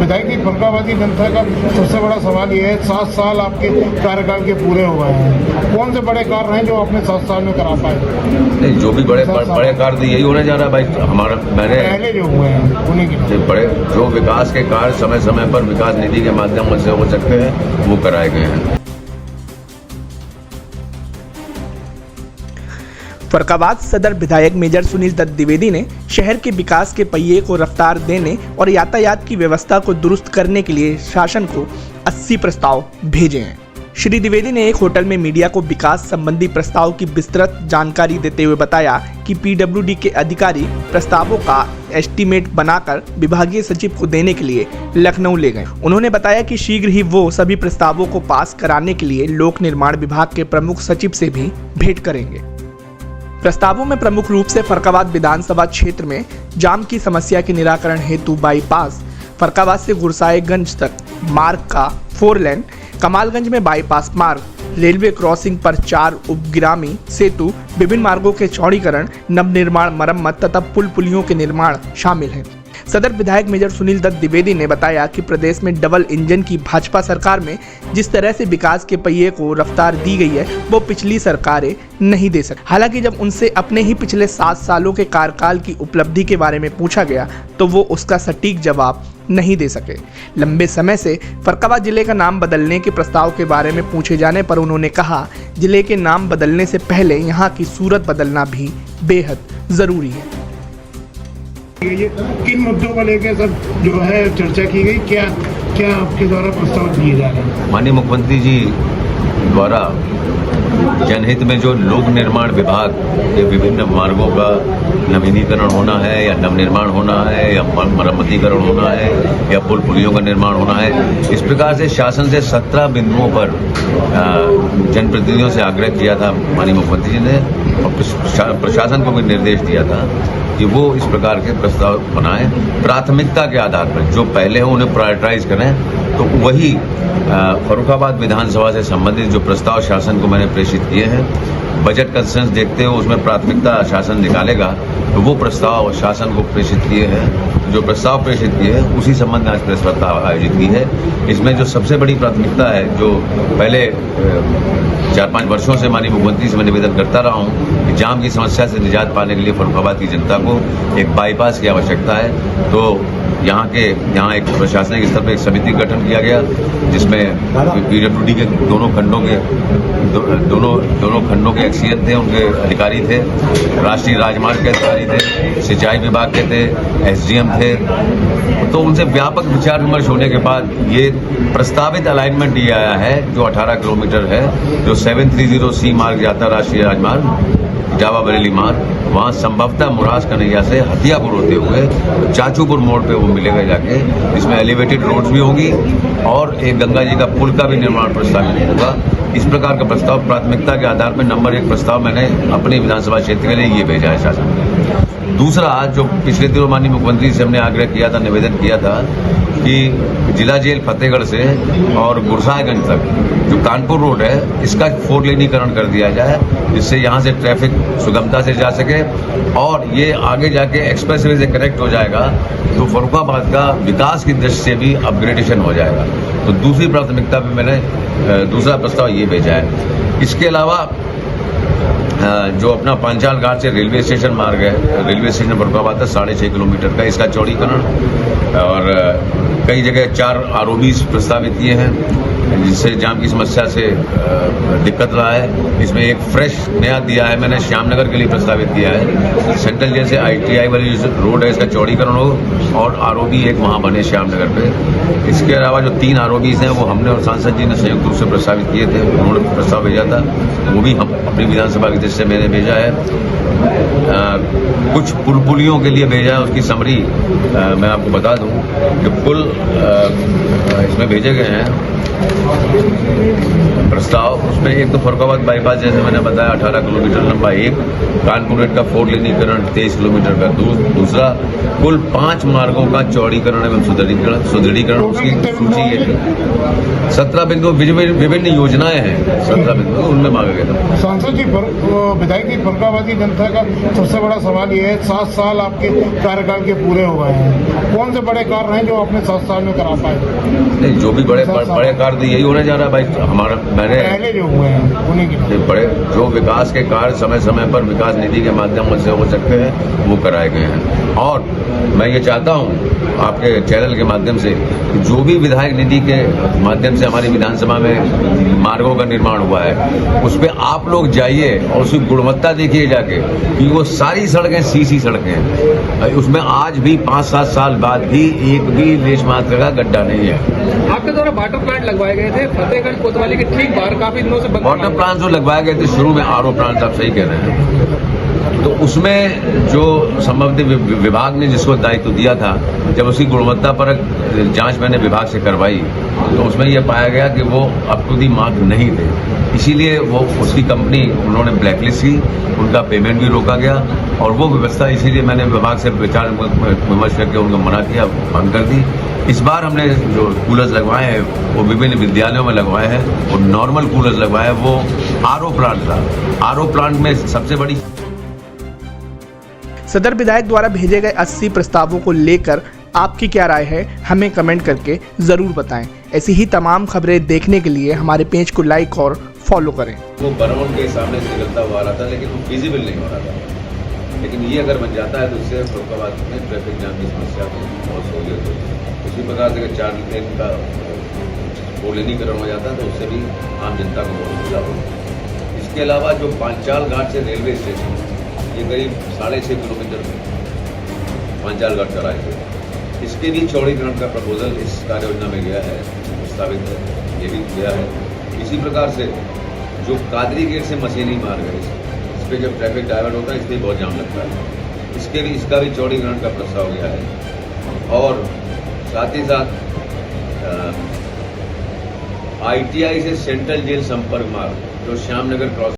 विधायक जी, फरुखाबाद की जनता का सबसे बड़ा सवाल ये है, 7 साल आपके कार्यकाल के पूरे हो गए हैं, कौन से बड़े कार्य हैं जो आपने 7 साल में करा पाए? नहीं, जो भी बड़े कार्य यही होने जा रहा है भाई। हमारा पहले जो हुए हैं उन्हीं की बड़े जो विकास के कार्य समय समय पर विकास निधि के माध्यम से हो सकते हैं वो कराए गए हैं। फरुखाबाद सदर विधायक मेजर सुनील दत्त द्विवेदी ने शहर के विकास के पहिए को रफ्तार देने और यातायात की व्यवस्था को दुरुस्त करने के लिए शासन को 80 प्रस्ताव भेजे हैं। श्री द्विवेदी ने एक होटल में मीडिया को विकास संबंधी प्रस्ताव की विस्तृत जानकारी देते हुए बताया कि पीडब्ल्यूडी के अधिकारी प्रस्तावों का एस्टीमेट बनाकर विभागीय सचिव को देने के लिए लखनऊ ले गए। उन्होंने बताया कि शीघ्र ही वो सभी प्रस्तावों को पास कराने के लिए लोक निर्माण विभाग के प्रमुख सचिव से भी भेंट करेंगे। प्रस्तावों में प्रमुख रूप से फरुखाबाद विधानसभा क्षेत्र में जाम की समस्या के निराकरण हेतु बाईपास, फरुखाबाद से गुरसाएगंज तक मार्ग का 4 लेन, कमालगंज में बाईपास मार्ग, रेलवे क्रॉसिंग पर 4 उपग्रामी सेतु, विभिन्न मार्गों के चौड़ीकरण, नवनिर्माण, मरम्मत तथा पुल पुलियों के निर्माण शामिल हैं। सदर विधायक मेजर सुनील दत्त द्विवेदी ने बताया कि प्रदेश में डबल इंजन की भाजपा सरकार में जिस तरह से विकास के पहिए को रफ्तार दी गई है वो पिछली सरकारें नहीं दे सकती। हालांकि जब उनसे अपने ही पिछले 7 सालों के कार्यकाल की उपलब्धि के बारे में पूछा गया तो वो उसका सटीक जवाब नहीं दे सके। लंबे समय से फरुखाबाद जिले का नाम बदलने के प्रस्ताव के बारे में पूछे जाने पर उन्होंने कहा, जिले के नाम बदलने से पहले यहाँ की सूरत बदलना भी बेहद जरूरी है। ये किन मुद्दों को लेकर सब जो है चर्चा की गई, क्या क्या आपके द्वारा प्रस्ताव दिए जा रहे हैं? माननीय मुख्यमंत्री जी द्वारा जनहित में जो लोक निर्माण विभाग के विभिन्न मार्गों का नवीनीकरण होना है या नवनिर्माण होना है या मरम्मतीकरण होना है या पुल पुलियों का निर्माण होना है, इस प्रकार से शासन से 17 बिंदुओं पर जनप्रतिनिधियों से आग्रह किया था माननीय मुख्यमंत्री जी ने, और प्रशासन को भी निर्देश दिया था कि वो इस प्रकार के प्रस्ताव बनाएं, प्राथमिकता के आधार पर जो पहले हो उन्हें प्रायोरिटाइज करें। तो वही फरुखाबाद विधानसभा से संबंधित जो प्रस्ताव शासन को मैंने प्रेषित किए हैं, बजट कंसर्न्स देखते हुए उसमें प्राथमिकता शासन निकालेगा, तो वो प्रस्ताव शासन को प्रेषित किए हैं। जो प्रस्ताव प्रेषित किए हैं उसी संबंध में आज प्रेस वार्ता आयोजित की है। इसमें जो सबसे बड़ी प्राथमिकता है, जो पहले 4-5 वर्षों से माननीय मुख्यमंत्री से मैं निवेदन करता रहा हूँ कि जाम की समस्या से निजात पाने के लिए फरुखाबाद की जनता को एक बाईपास की आवश्यकता है। तो यहाँ एक प्रशासनिक स्तर पर एक समिति का गठन किया गया, जिसमें पीडब्ल्यूडी के दोनों खंडों के एक्सीएन थे, उनके अधिकारी थे, राष्ट्रीय राजमार्ग के अधिकारी थे, सिंचाई विभाग के थे, एसडीएम थे। तो उनसे व्यापक विचार विमर्श होने के बाद ये प्रस्तावित अलाइनमेंट ये आया है जो 18 किलोमीटर है, जो 730C मार्ग जाता है, राष्ट्रीय राजमार्ग जावा बरेली मार्ग, वहाँ संभवतः मुरास कन्हैया से हथियापुर होते हुए चाचूपुर मोड़ पे वो मिलेगा जाके, जिसमें एलिवेटेड रोड्स भी होंगी और एक गंगा जी का पुल का भी निर्माण प्रस्तावित होगा। इस प्रकार का प्रस्ताव प्राथमिकता के आधार पर नंबर 1 प्रस्ताव मैंने अपने विधानसभा क्षेत्र के लिए ये भेजा है शासन। दूसरा, जो पिछले दिनों माननीय मुख्यमंत्री से हमने आग्रह किया था, निवेदन किया था कि जिला जेल फतेहगढ़ से और गुरसाएगंज तक जो कानपुर रोड है, इसका 4 लेनीकरण कर दिया जाए, जिससे यहाँ से ट्रैफिक सुगमता से जा सके और ये आगे जाके एक्सप्रेसवे से कनेक्ट हो जाएगा, तो फरुखाबाद का विकास की दृष्टि से भी अपग्रेडेशन हो जाएगा। तो दूसरी प्राथमिकता पे मैंने दूसरा प्रस्ताव ये भेजा है। इसके अलावा जो अपना पांचाल घाट से रेलवे स्टेशन मार्ग है, रेलवे स्टेशन फरुखाबाद तक 6.5 किलोमीटर का, इसका चौड़ीकरण, और कई जगह 4 ROBs प्रस्तावित किए हैं, जिससे जाम की समस्या से दिक्कत रहा है। इसमें एक फ्रेश नया दिया है मैंने, श्यामनगर के लिए प्रस्तावित किया है, सेंट्रल जेल से ITI वाली जो रोड है इसका चौड़ीकरण हो और ROB एक वहाँ बने श्यामनगर पे। इसके अलावा जो 3 ROBs हैं वो हमने और सांसद जी ने संयुक्त रूप से प्रस्तावित किए थे, उन्होंने प्रस्ताव भेजा था, वो भी हम अपनी विधानसभा की दृष्टि से मैंने भेजा है। कुछ पुल पुलियों के लिए भेजा है, उसकी समरी मैं आपको बता दूं कि पुल इसमें भेजे गए हैं प्रस्ताव। उसमें एक तो फरुखाबाद बाईपास, जैसे मैंने बताया, 18 किलोमीटर लंबा, एक कानपुर रेट का 4 लेन चौड़ीकरण 23 किलोमीटर का दूसरा, कुल 5 मार्गों का चौड़ीकरण एवं सुदृढ़ीकरण उसकी सूची है। 17 बिंदु विभिन्न योजनाएं हैं, 17 बिंदु उनमें मांगा गया था। सांसद जी, विधायक जी, फर्रुखाबादी जनता का सबसे बड़ा सवाल ये है, 7 साल आपके कार्यकाल के पूरे हो गए हैं, कौन से बड़े कार्य हैं जो आपने 7 साल में करा पाए? नहीं, जो भी बड़े कार्य यही होने जा रहा है भाई। हमारा पहले जो हुए हैं उन्हीं की बड़े जो विकास के कार्य समय समय पर विकास निधि के माध्यम से हो सकते हैं वो कराए गए हैं। और मैं ये चाहता हूँ आपके चैनल के माध्यम से कि जो भी विधायक निधि के माध्यम से हमारी विधानसभा में मार्गों का निर्माण हुआ है उस पर आप लोग जाइए और उसकी गुणवत्ता देखिए जाके कि वो सारी सड़कें सीसी सड़कें हैं, उसमें आज भी 5-7 साल बाद भी एक भी लेश मात्र का गड्ढा नहीं है। आपके द्वारा वाटर प्लांट लगवाए गए थे फतेहगढ़ कोतवाली के ठीक बाहर, काफी दिनों से वाटर प्लांट जो लगवाए गए थे शुरू में, आरओ प्लांट आप सही कह रहे हैं, तो उसमें जो संबंधित विभाग ने जिसको दायित्व दिया था, जब उसकी गुणवत्ता पर जांच मैंने विभाग से करवाई तो उसमें यह पाया गया कि वो अप टू दी मार्क नहीं थे, इसीलिए वो उसकी कंपनी उन्होंने ब्लैकलिस्ट की, उनका पेमेंट भी रोका गया और वो व्यवस्था इसीलिए मैंने विभाग से विचार विमर्श करके उनको मना किया, बंद कर दी। इस बार हमने जो कूलर्स लगवाए हैं वो विभिन्न विद्यालयों में लगवाए हैं और नॉर्मल कूलर्स लगवाए हैं, वो आरओ प्लांट था। आरओ प्लांट में सबसे बड़ी सदर विधायक द्वारा भेजे गए 80 प्रस्तावों को लेकर आपकी क्या राय है, हमें कमेंट करके ज़रूर बताएं। ऐसी ही तमाम खबरें देखने के लिए हमारे पेज को लाइक और फॉलो करें। वो बरौन के सामने से निकलता हुआ आ रहा था लेकिन वो फिजिबल नहीं हो रहा था, लेकिन ये अगर बन जाता है तो इससे फर्रुखाबाद में ट्रैफिक जाम की समस्या बहुत सहूलियत होगी। उसी प्रकार से अगर 4 लेन का 4 लेनीकरण हो जाता है तो उससे भी आम जनता को बहुत सुविधा होगी। इसके अलावा जो पांचाल घाट से रेलवे स्टेशन, ये करीब 6.5 किलोमीटर पांचाल घाट चलाए थे, इसके भी चौड़ीकरण का प्रपोजल इस कार्य योजना में गया है, प्रस्तावित है, ये भी गया है। इसी प्रकार से जो कादरी गेट से मशीनी मार्ग है, इस पर जब ट्रैफिक डाइवर्ट होता है इसलिए बहुत जाम लगता है, इसका भी चौड़ीकरण का प्रस्ताव गया है। और साथ ही साथ ITI से सेंट्रल जेल संपर्क मार्ग जो श्यामनगर क्रॉस